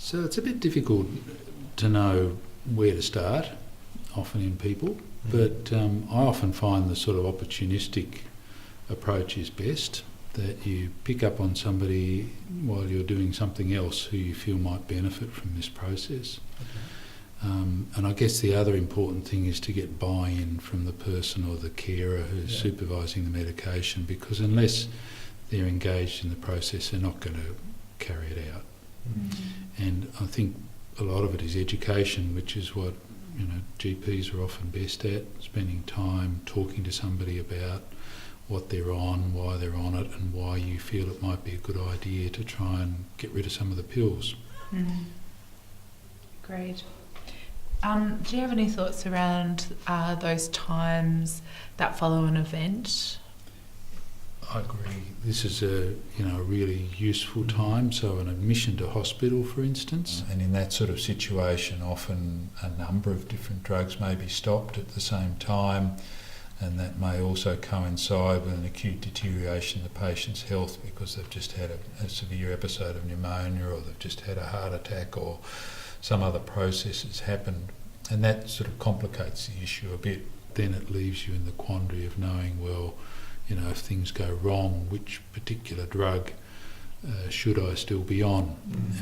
So it's a bit difficult to know where to start, often in people, but I often find the sort of opportunistic approach is best, that you pick up on somebody while you're doing something else who you feel might benefit from this process. And I guess the other important thing is to get buy-in from the person or the carer who's supervising the medication, because unless they're engaged in the process, they're not going to carry it out. And I think a lot of it is education, which is what GPs are often best at, spending time talking to somebody about what they're on, why they're on it, and why you feel it might be a good idea to try and get rid of some of the pills. Great. Do you have any thoughts around those times that follow an event? I agree. This is a really useful time. So an admission to hospital, for instance, and in that sort of situation, often a number of different drugs may be stopped at the same time, and that may also coincide with an acute deterioration of the patient's health because they've just had a severe episode of pneumonia, or they've just had a heart attack, or some other process has happened, and that sort of complicates the issue a bit. Then it leaves you in the quandary of knowing, well, if things go wrong, which particular drug should I still be on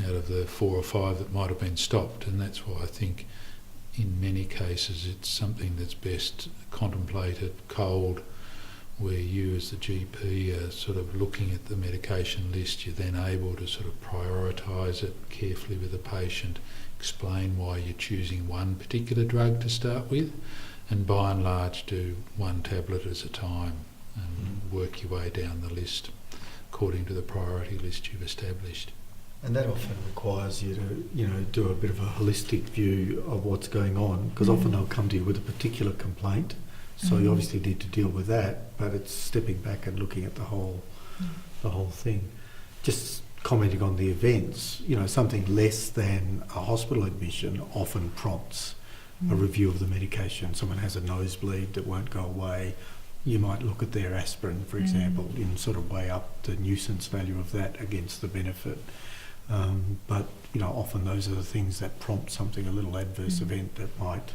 out of the 4 or 5 that might have been stopped? And that's why I think in many cases it's something that's best contemplated cold, where you as the GP are sort of looking at the medication list. You're then able to sort of prioritise it carefully with the patient, explain why you're choosing one particular drug to start with, and by and large do one tablet at a time and work your way down the list according to the priority list you've established. And that often requires you to, do a bit of a holistic view of what's going on, because often they'll come to you with a particular complaint, so you obviously need to deal with that, but it's stepping back and looking at the whole thing. Just commenting on the events, something less than a hospital admission often prompts a review of the medication. Someone has a nosebleed that won't go away. You might look at their aspirin, for example, and sort of weigh up the nuisance value of that against the benefit. But often those are the things that prompt something, a little adverse event that might,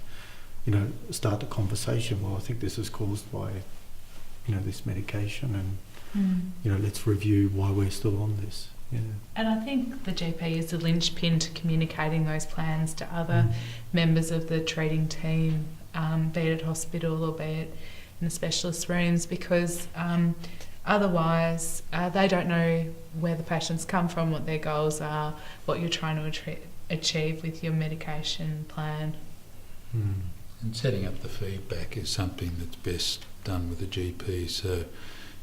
start the conversation. Well, I think this is caused by, this medication, and let's review why we're still on this. Yeah. And I think the GP is the linchpin to communicating those plans to other members of the treating team, be it at hospital or be it in the specialist rooms, because otherwise they don't know where the patients come from, what their goals are, what you're trying to achieve with your medication plan. And setting up the feedback is something that's best done with the GP. So,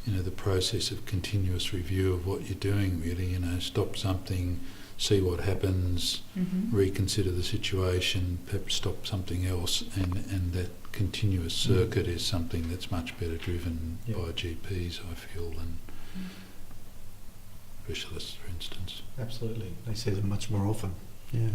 the process of continuous review of what you're doing, really, stop something, see what happens, reconsider the situation, perhaps stop something else, and that continuous circuit is something that's much better driven by GPs, I feel, than specialists, for instance. Absolutely. They see them much more often. Yeah.